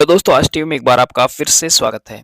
दोस्तों, आज टीवी में एक बार आपका फिर से स्वागत है।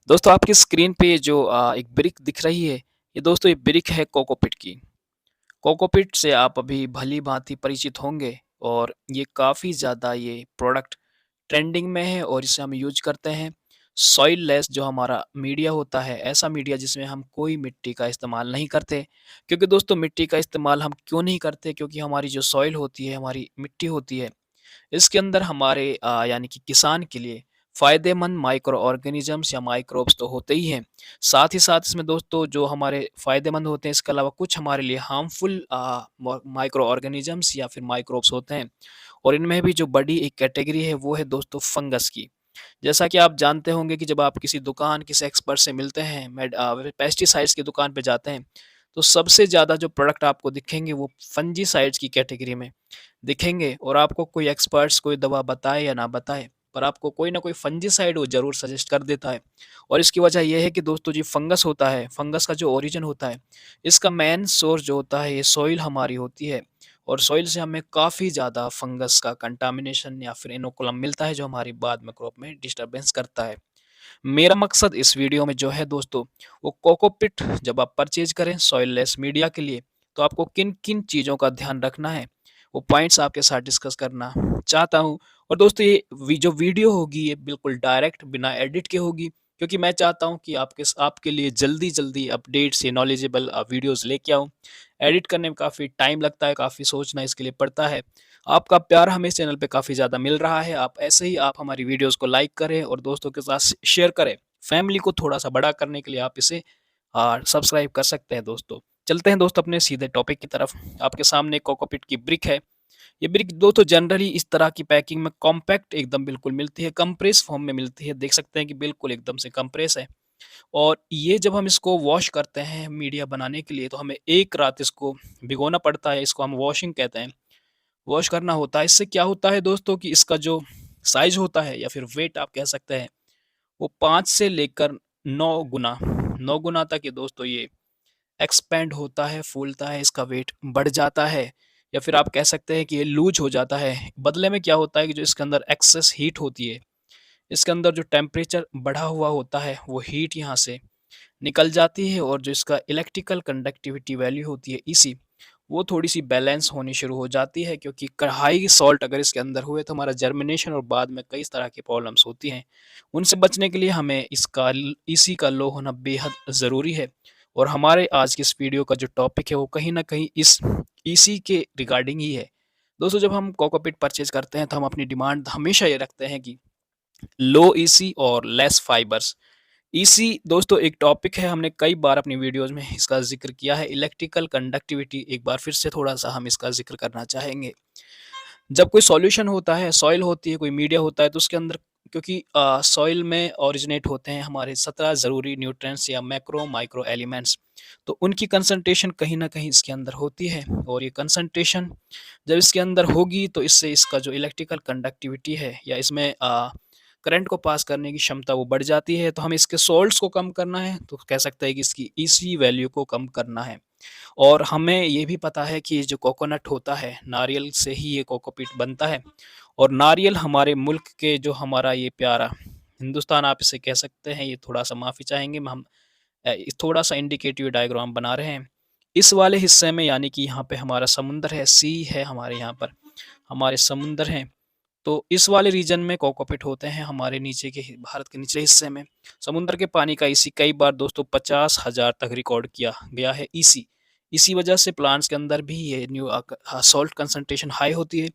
दोस्तों, आपकी स्क्रीन पे ये जो एक ब्रिक दिख रही है, ये दोस्तों ये ब्रिक है कोकोपीट की। कोकोपीट से आप अभी भली-भाँति परिचित होंगे और ये काफ़ी ज़्यादा ये प्रोडक्ट ट्रेंडिंग में है और इसे हम यूज़ करते हैं। सॉइल लेस जो हमारा मीडिया होता है, ऐसा मीडिया जिसमें हम कोई मिट्टी का इस्तेमाल नहीं करते। क्योंकि दोस्तों मिट्टी का इस्तेमाल हम क्यों नहीं करते? क्योंकि हमारी जो सॉइल होती है, हमारी मिट्टी होती है, इसके अंदर हमारे यानी कि किसान के लिए फ़ायदेमंद माइक्रो ऑर्गेनिज़म्स या माइक्रोब्स तो होते ही हैं। साथ ही साथ इसमें दोस्तों जो हमारे फ़ायदेमंद होते हैं, इसके अलावा कुछ हमारे लिए हार्मफुल माइक्रो ऑर्गेनिज़म्स या फिर माइक्रोब्स होते हैं। और इनमें भी जो बड़ी एक कैटेगरी है, वो है दोस्तों फंगस की। जैसा कि आप जानते होंगे कि जब आप किसी दुकान, किसी एक्सपर्ट से मिलते हैं, पेस्टिसाइड्स की दुकान पे जाते हैं, तो सबसे ज़्यादा जो प्रोडक्ट आपको दिखेंगे वो फंजीसाइड्स की कैटेगरी में दिखेंगे। और आपको कोई एक्सपर्ट्स कोई दवा बताए या ना बताए, पर आपको कोई ना कोई फंजीसाइड वो ज़रूर सजेस्ट कर देता है। और इसकी वजह ये है कि दोस्तों जी फंगस होता है, फंगस का जो ओरिजिन होता है, इसका मेन सोर्स जो होता है ये सॉइल हमारी होती है। और सॉइल से हमें काफ़ी ज़्यादा फंगस का कंटामिनेशन या फिर इनोकुलम मिलता है, जो हमारी बाद में क्रॉप में डिस्टर्बेंस करता है। मेरा मकसद इस वीडियो में जो है दोस्तों, वो कोकोपीट जब आप परचेज़ करें सॉइल लेस मीडिया के लिए, तो आपको किन-किन चीज़ों का ध्यान रखना है, वो पॉइंट्स आपके साथ डिस्कस करना चाहता हूँ। और दोस्तों ये जो वीडियो होगी ये बिल्कुल डायरेक्ट बिना एडिट के होगी, क्योंकि मैं चाहता हूँ कि आपके लिए जल्दी-जल्दी अपडेट्स या नॉलेजेबल वीडियोज़ लेके आऊँ। एडिट करने में काफ़ी टाइम लगता है, काफ़ी सोचना इसके लिए पड़ता है। आपका प्यार हमें इस चैनल पे काफ़ी ज़्यादा मिल रहा है। आप ऐसे ही आप हमारी वीडियोज़ को लाइक करें और दोस्तों के साथ शेयर करें। फैमिली को थोड़ा-सा बड़ा करने के लिए आप इसे सब्सक्राइब कर सकते हैं दोस्तों। चलते हैं दोस्तों अपने सीधे टॉपिक की तरफ। आपके सामने कोकोपीट की ब्रिक है। ये ब्रिक दोस्तों जनरली इस तरह की पैकिंग में कॉम्पैक्ट एकदम बिल्कुल मिलती है, कंप्रेस फॉर्म में मिलती है। देख सकते हैं कि बिल्कुल एकदम से कंप्रेस है। और ये जब हम इसको वॉश करते हैं मीडिया बनाने के लिए, तो हमें 1 रात इसको भिगोना पड़ता है। इसको हम वॉशिंग कहते हैं। वॉश करना होता है। इससे क्या होता है दोस्तों कि इसका जो साइज़ होता है या फिर वेट आप कह सकते हैं, वो 5 से लेकर 9 गुना तक ये दोस्तों ये एक्सपैंड होता है, फूलता है, इसका वेट बढ़ जाता है। या फिर आप कह सकते हैं कि ये लूज़ हो जाता है। बदले में क्या होता है कि जो इसके अंदर एक्सेस हीट होती है, इसके अंदर जो टेम्परेचर बढ़ा हुआ होता है, वो हीट यहाँ से निकल जाती है और जो इसका इलेक्ट्रिकल कंडक्टिविटी वैल्यू होती है ईसी, वो थोड़ी-सी बैलेंस होनी शुरू हो जाती है, क्योंकि हाई सॉल्ट अगर इसके अंदर हुए तो हमारा जर्मिनेशन और बाद में कई तरह की प्रॉब्लम्स होती हैं। उनसे बचने के लिए हमें इसका ईसी का लो होना बेहद ज़रूरी है। और हमारे आज की इस वीडियो का जो टॉपिक है वो कहीं न कहीं इस ईसी के रिगार्डिंग ही है। दोस्तों जब हम कोकोपीट परचेज़ करते हैं तो हम अपनी डिमांड हमेशा ये रखते हैं कि लो ईसी और लेस फाइबर्स। ईसी दोस्तों एक टॉपिक है, हमने कई बार अपनी वीडियोज़ में इसका ज़िक्र किया है। इलेक्ट्रिकल कंडक्टिविटी एक बार फिर से थोड़ा-सा हम इसका ज़िक्र करना चाहेंगे। जब कोई सॉल्यूशन होता है, सॉइल होती है, कोई मीडिया होता है, तो उसके अंदर क्योंकि सॉइल में ओरिजिनेट होते हैं हमारे 17 ज़रूरी न्यूट्रिएंट्स या मैक्रो माइक्रो एलिमेंट्स, तो उनकी कंसंट्रेशन कहीं न कहीं इसके अंदर होती है। और ये कंसंट्रेशन जब इसके अंदर होगी तो इससे इसका जो इलेक्ट्रिकल कंडक्टिविटी है या इसमें करंट को पास करने की क्षमता वो बढ़ जाती है। तो हमें इसके सोल्ट्स को कम करना है, तो कह सकते हैं कि इसकी ईसी वैल्यू को कम करना है। और हमें ये भी पता है कि ये जो कोकोनट होता है, नारियल से ही ये कोकोपीट बनता है। और नारियल हमारे मुल्क के जो हमारा ये प्यारा हिंदुस्तान आप इसे कह सकते हैं, ये थोड़ा-सा माफ़ी चाहेंगे हम थोड़ा-सा इंडिकेटिव डायग्राम बना रहे हैं। इस वाले हिस्से में यानी कि यहाँ पे हमारा समुंदर है, सी है हमारे यहाँ पर, हमारे समुंदर हैं। तो इस वाले रीजन में कोकोपीट होते हैं, हमारे नीचे के भारत के निचले हिस्से में। समुद्र के पानी का ईसी कई बार दोस्तों 50,000 तक रिकॉर्ड किया गया है ईसी। इसी वजह से प्लांट्स के अंदर भी ये सॉल्ट कंसंट्रेशन हाई होती है।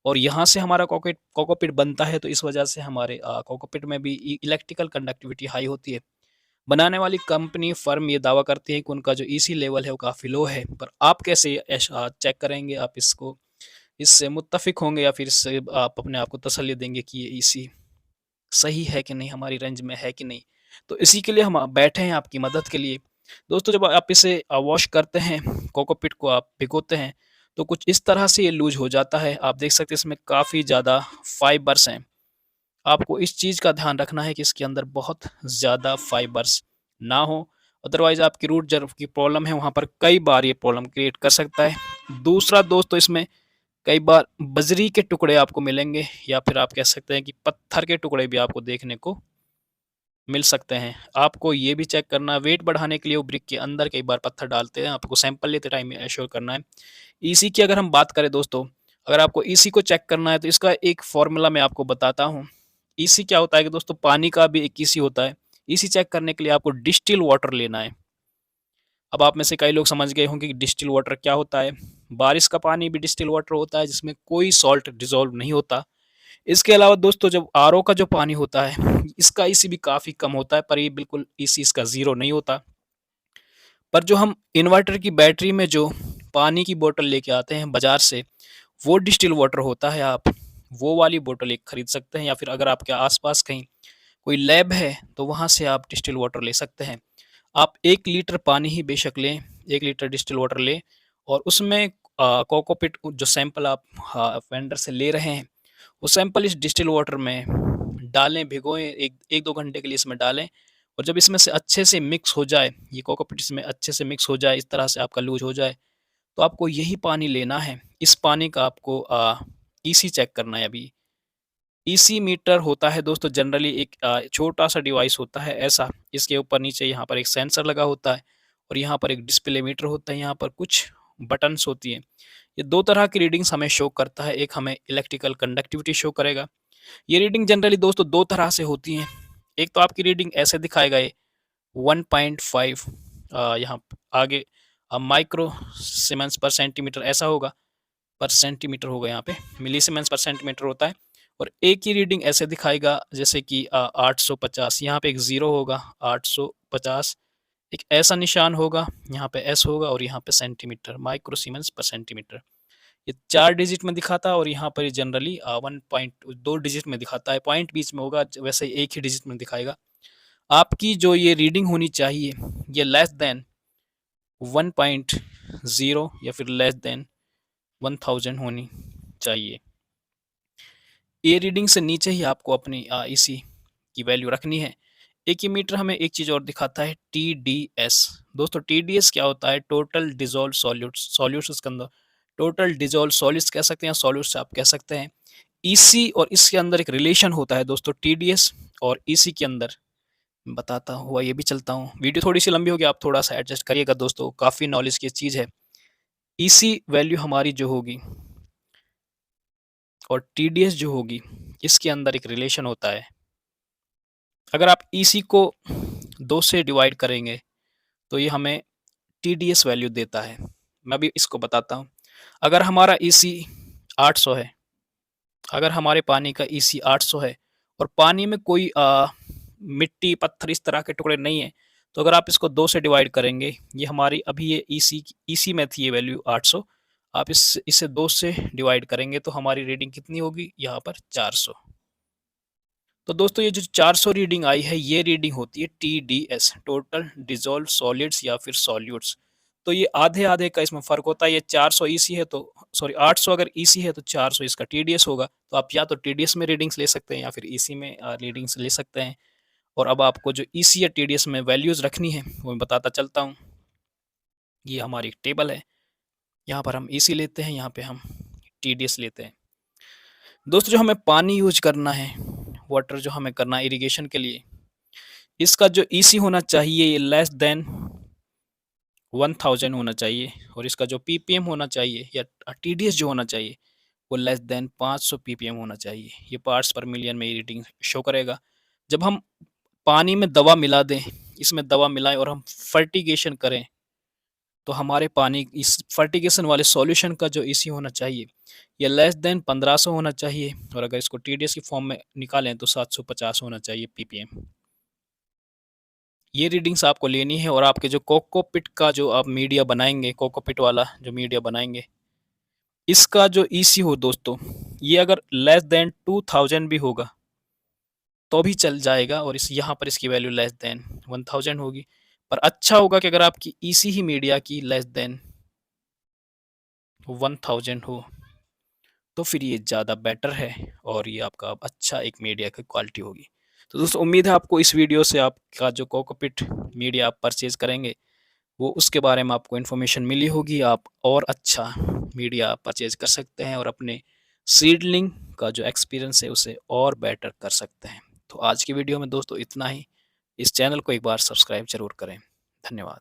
और यहाँ से हमारा कोकोपीट बनता है, तो इस वजह से हमारे कोकोपीट में भी इलेक्ट्रिकल कंडक्टिविटी हाई होती है। बनाने वाली कंपनी फर्म ये दावा करती है कि उनका जो ईसी लेवल है वो काफ़ी लो है, पर आप कैसे चेक करेंगे? आप इसको इससे मुत्तफ़िक होंगे या फिर इससे आप अपने आप को तसल्ली देंगे कि ये ईसी सही है कि नहीं, हमारी रेंज में है कि नहीं? तो इसी के लिए हम बैठे हैं आपकी मदद के लिए। दोस्तों जब आप इसे वॉश करते हैं, कोकोपीट को आप भिगोते हैं, तो कुछ इस तरह से ये लूज़ हो जाता है। आप देख सकते हैं इसमें काफ़ी ज़्यादा फाइबर्स हैं। आपको इस चीज़ का ध्यान रखना है कि इसके अंदर बहुत ज़्यादा फाइबर्स ना हो, अदरवाइज़ आपकी रूट जर्व की प्रॉब्लम है, वहाँ पर कई बार ये प्रॉब्लम क्रिएट कर सकता है। दूसरा दोस्तों इसमें कई बार बजरी के टुकड़े आपको मिलेंगे या फिर आप कह सकते हैं कि पत्थर के टुकड़े भी आपको देखने को मिल सकते हैं। आपको ये भी चेक करना है, वेट बढ़ाने के लिए वो ब्रिक के अंदर कई बार पत्थर डालते हैं, आपको सैंपल लेते टाइम एश्योर करना है। ईसी की अगर हम बात करें दोस्तों, अगर आपको ईसी को चेक करना है तो इसका एक फ़ॉर्मूला मैं आपको बताता हूँ। ईसी क्या होता है कि दोस्तों पानी का भी एक ईसी होता है। ईसी चेक करने के लिए आपको डिस्टिल वाटर लेना है। अब आप में से कई लोग समझ गए होंगे कि डिस्टिल वाटर क्या होता है। बारिश का पानी भी डिस्टिल वाटर होता है जिसमें कोई सॉल्ट डिज़ोल्व नहीं होता। इसके अलावा दोस्तों जब आरओ का जो पानी होता है, इसका ईसी भी काफ़ी कम होता है, पर ये बिल्कुल ईसी इसका ज़ीरो नहीं होता। पर जो हम इन्वर्टर की बैटरी में जो पानी की बोतल लेके आते हैं बाज़ार से, वो डिस्टिल वाटर होता है। आप वो वाली बोतल एक खरीद सकते हैं या फिर अगर आपके आस-पास कहीं कोई लैब है, तो वहाँ से आप डिस्टिल वाटर ले सकते हैं। आप 1 लीटर पानी ही बेशक लें, 1 लीटर डिस्टिल वाटर लें और उसमें कोकोपीट जो सैंपल आप वेंडर से ले रहे हैं, वो सैंपल इस डिस्टिल वाटर में डालें, भिगोएँ, 1-2 घंटे के लिए इसमें डालें और जब इसमें से अच्छे से मिक्स हो जाए, ये कोकोपीट इसमें अच्छे से मिक्स हो जाए, इस तरह से आपका लूज़ हो जाए, तो आपको यही पानी लेना है। इस पानी का आपको ईसी चेक करना है अभी। ईसी मीटर होता है दोस्तों जनरली एक छोटा-सा डिवाइस होता है ऐसा, इसके ऊपर नीचे यहाँ पर एक सेंसर लगा होता है और यहाँ पर एक डिस्प्ले मीटर होता है, यहाँ पर कुछ बटन्स होती हैं। ये 2 तरह की रीडिंग्स हमें शो करता है, एक हमें इलेक्ट्रिकल कंडक्टिविटी शो करेगा। ये रीडिंग जनरली दोस्तों 2 तरह से होती हैं। एक तो आपकी रीडिंग ऐसे दिखाएगा ये 1.5 यहाँ आगे माइक्रो सीमेंस पर सेंटीमीटर ऐसा होगा, पर सेंटीमीटर होगा यहाँ पे, मिलीसीमेंस पर सेंटीमीटर होता है और एक ही रीडिंग ऐसे दिखाएगा जैसे कि 850 यहाँ पे एक ज़ीरो होगा, 850 एक ऐसा निशान होगा, यहाँ पे एस होगा और यहाँ पे सेंटीमीटर, माइक्रो सीमेंस पर सेंटीमीटर। ये 4 डिजिट में दिखाता है और यहाँ पर ये जनरली 1 पॉइंट 2 डिजिट में दिखाता है, पॉइंट बीच में होगा, वैसे ही एक ही डिजिट में दिखाएगा। आपकी जो ये रीडिंग होनी चाहिए, ये लेस देन 1.0 या फिर लेस देन 1000 होनी चाहिए। ये रीडिंग से नीचे ही आपको अपनी ईसी की वैल्यू रखनी है। एक ये मीटर हमें एक चीज़ और दिखाता है टीडीएस। दोस्तों टीडीएस क्या होता है? टोटल डिसॉल्व्ड सॉल्यूट्स, सॉल्यूट्स इसके अंदर टोटल डिसॉल्व्ड सॉलिड्स कह सकते हैं, सॉल्यूट्स आप कह सकते हैं। ईसी और इसके अंदर एक रिलेशन होता है दोस्तों टीडीएस और ईसी के अंदर, बताता हुआ ये भी चलता हूँ। वीडियो थोड़ी-सी लंबी होगी, आप थोड़ा-सा एडजस्ट करिएगा दोस्तों, काफ़ी नॉलेज की चीज़ है। ईसी वैल्यू हमारी जो होगी और टीडीएस जो होगी, इसके अंदर एक रिलेशन होता है। अगर आप ईसी को 2 से डिवाइड करेंगे, तो ये हमें टीडीएस वैल्यू देता है। मैं अभी इसको बताता हूँ। अगर हमारा ईसी 800 है, अगर हमारे पानी का ईसी 800 है और पानी में कोई मिट्टी, पत्थर इस तरह के टुकड़े नहीं हैं, तो अगर आप इसको 2 से डिवाइड करेंगे, ये हमारी अभी ये ईसी में थी ये वैल्यू 800, आप इसे 2 से डिवाइड करेंगे तो हमारी रीडिंग कितनी होगी? यहाँ पर 400। तो दोस्तों ये जो 400 रीडिंग आई है, ये रीडिंग होती है टीडीएस, टोटल डिसॉल्व्ड सॉलिड्स या फिर सॉल्यूट्स। तो ये आधे-आधे का इसमें फ़र्क होता है, ये 400 ईसी है तो सॉरी 800 अगर ईसी है तो 400 इसका टीडीएस होगा। तो आप या तो टीडीएस में रीडिंग्स ले सकते हैं या फिर ईसी में रीडिंग्स ले सकते हैं। और अब आपको जो ईसी या टीडीएस में वैल्यूज़ रखनी है, वो मैं बताता चलता हूँ। ये हमारी एक टेबल है, यहाँ पर हम ईसी लेते हैं, यहाँ पे हम टीडीएस लेते हैं। दोस्तों जो हमें पानी यूज़ करना है, वाटर जो हमें करना है इरिगेशन के लिए, इसका जो ईसी होना चाहिए ये लेस देन 1000 होना चाहिए और इसका जो पीपीएम होना चाहिए या टीडीएस जो होना चाहिए, वो लेस देन 500 पीपीएम होना चाहिए। ये पार्ट्स पर मिलियन में ये रीडिंग शो करेगा। जब हम पानी में दवा मिला दें, इसमें दवा मिलाएँ और हम फर्टिगेशन करें, तो हमारे पानी इस फर्टिगेशन वाले सॉल्यूशन का जो ईसी होना चाहिए, ये लेस देन 1500 होना चाहिए और अगर इसको टीडीएस की फॉर्म में निकालें तो 750 होना चाहिए पीपीएम। ये रीडिंग्स आपको लेनी है और आपके जो कोकोपीट का जो आप मीडिया बनाएँगे, कोकोपीट वाला जो मीडिया बनाएँगे, इसका जो ईसी हो दोस्तों, ये अगर लेस देन 2000 भी होगा, तो भी चल जाएगा और इस यहाँ पर इसकी वैल्यू लेस देन 1000 होगी। पर अच्छा होगा कि अगर आपकी ईसी ही मीडिया की लेस देन 1000 हो, तो फिर ये ज़्यादा बेटर है और ये आपका अच्छा एक मीडिया की क्वालिटी होगी। तो दोस्तों उम्मीद है आपको इस वीडियो से आपका जो कोकोपीट मीडिया आप परचेज़ करेंगे, वो उसके बारे में आपको इन्फॉर्मेशन मिली होगी, आप और अच्छा मीडिया परचेज़ कर सकते हैं और अपने सीडलिंग का जो एक्सपीरियंस है उसे और बेटर कर सकते हैं। तो आज की वीडियो में दोस्तों इतना ही। इस चैनल को एक बार सब्सक्राइब ज़रूर करें। धन्यवाद।